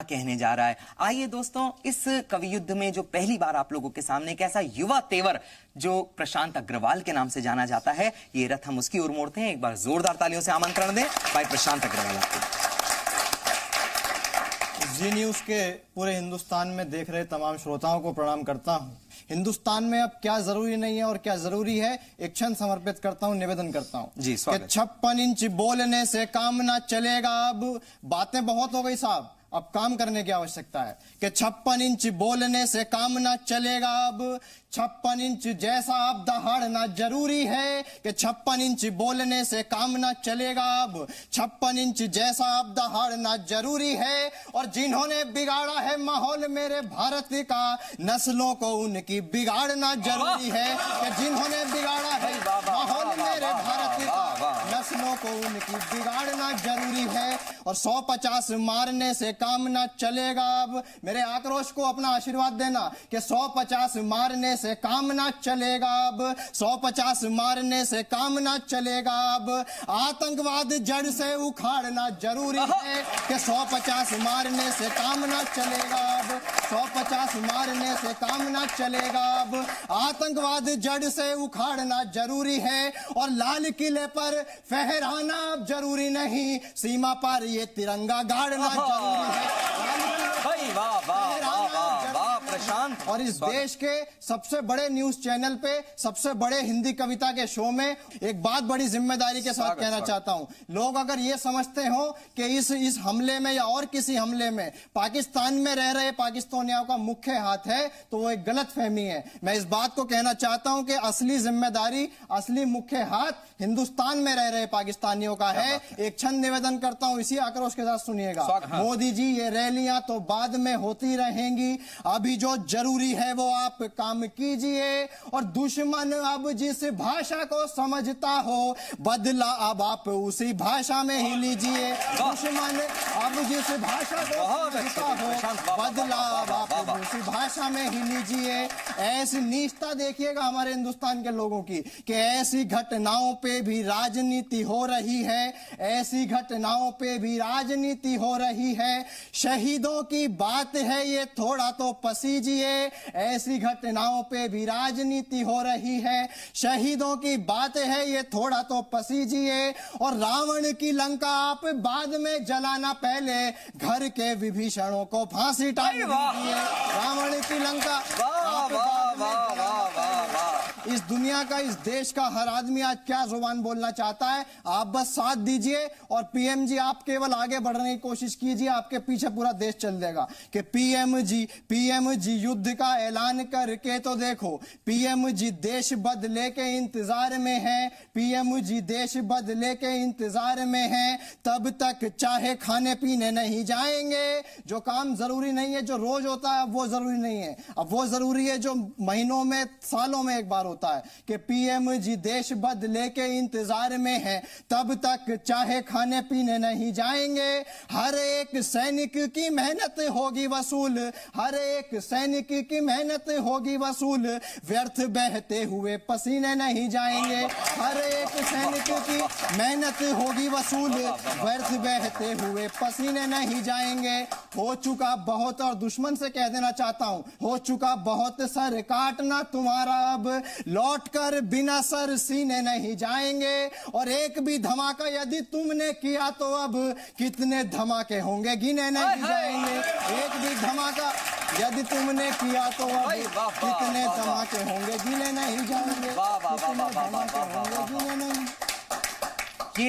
कहने जा रहा है। आइए दोस्तों, इस कवि युद्ध में जो पहली बार आप लोगों के सामने एक ऐसा युवा तेवर जो प्रशांत अग्रवाल के नाम से जाना जाता है, ये रथ हम उसकी ओर मोड़ते हैं। एक बार जोरदार तालियों से आमंत्रण दें भाई प्रशांत अग्रवाल आपको। जी न्यूज के पूरे हिंदुस्तान में देख रहे तमाम श्रोताओं को प्रणाम करता हूं। हिंदुस्तान में अब क्या जरूरी नहीं है और क्या जरूरी है, एक क्षण समर्पित करता हूं, निवेदन करता हूं जी, स्वागत। 56 इंच बोलने से काम ना चलेगा। अब बातें बहुत हो गई साहब, अब काम करने की आवश्यकता है कि 56 इंच बोलने से काम ना चलेगा। अब 56 इंच जैसा अब दहाड़ना जरूरी है कि 56 इंच बोलने से काम ना चलेगा। अब 56 इंच जैसा अब दहाड़ना जरूरी है। और जिन्होंने बिगाड़ा है माहौल मेरे भारत का, नस्लों को उनकी बिगाड़ना जरूरी है कि जिन्होंने बिगाड़ा है माहौल मेरे भारत का, नस्लों को उनकी बिगाड़ना जरूरी है। और 150 मारने से काम ना चलेगा। अब मेरे आक्रोश को अपना आशीर्वाद देना कि 150 मारने से काम ना चलेगा। अब 150 मारने से काम ना चलेगा। अब आतंकवाद जड़ से उखाड़ना जरूरी है कि 150 मारने से काम ना चलेगा। अब 150 मारने से काम ना चलेगा। अब आतंकवाद जड़ से उखाड़ना जरूरी है। और लाल किले पर फहराना अब जरूरी नहीं, सीमा पर ये तिरंगा गाड़ना जरूरी है। भाई वाह वाह वाह वाह वाह प्रशांत। और इस देश के सबसे बड़े न्यूज चैनल पे, सबसे बड़े हिंदी कविता के शो में एक बात बड़ी जिम्मेदारी के साथ कहना चाहता हूं। लोग अगर ये समझते हो कि इस हमले में या और किसी हमले में पाकिस्तान में रह रहे पाकिस्तानियों का मुख्य हाथ है, तो वो एक गलत फहमी है। मैं इस बात को कहना चाहता हूं कि असली जिम्मेदारी, असली मुख्य हाथ हिंदुस्तान में रह रहे पाकिस्तानियों का है। एक क्षण निवेदन करता हूं, इसी आक्रोश के साथ सुनिएगा। मोदी जी, ये रैलियां तो बाद में होती रहेंगी, अभी जो जरूरी है वो आप काम कीजिए। और दुश्मन अब जिस भाषा को समझता हो, बदला अब आप उसी भाषा में ही लीजिए। दुश्मन अब जिस भाषा को समझता हो, बदला अब आप उसी भाषा में ही लीजिए। ऐसी निष्ठा देखिएगा हमारे हिंदुस्तान के लोगों की कि ऐसी घटनाओं पे भी राजनीति हो रही है, ऐसी घटनाओं पे भी राजनीति हो रही है। शहीदों की बात है ये थोड़ा तो पसीजिए, ऐसी घटनाओं पे भी राजनीति हो रही है। शहीदों की बात है ये थोड़ा तो पसीजिए। और रावण की लंका आप बाद में जलाना, पहले घर के विभीषणों को फांसी टाल दीजिए। रावण की लंका इस दुनिया का, इस देश का हर आदमी आज क्या जुबान बोलना चाहता है, आप बस साथ दीजिए। और पीएम जी, आप केवल आगे बढ़ने की कोशिश कीजिए, आपके पीछे पूरा देश चल देगा। कि पीएम जी युद्ध का ऐलान करके तो देखो, पीएम जी देश बदले के इंतजार में है, पीएम जी देश बदले के इंतजार में है। तब तक चाहे खाने पीने नहीं जाएंगे। जो काम जरूरी नहीं है, जो रोज होता है, अब वो जरूरी नहीं है, अब वो जरूरी है जो महीनों में, सालों में एक बार होता है। कि पीएम जी देश बदले के इंतजार में है, तब तक चाहे खाने पीने नहीं जाएंगे। हर एक सैनिक की मेहनत होगी वसूल, हर एक सैनिक की मेहनत होगी वसूल, व्यर्थ बहते हुए पसीने नहीं जाएंगे। हर एक सैनिक की मेहनत होगी वसूल, व्यर्थ बहते हुए पसीने नहीं जाएंगे। हो चुका बहुत, और दुश्मन से कह देना चाहता हूं, हो चुका बहुत, सर काटना तुम्हारा अब लौट कर बिना सर सीने नहीं जाएंगे। और एक भी धमाका यदि तुमने किया तो अब कितने धमाके होंगे गिने नहीं जाएंगे। एक भी धमाका यदि तुमने किया तो अब कितने धमाके होंगे गिने नहीं जाएंगे।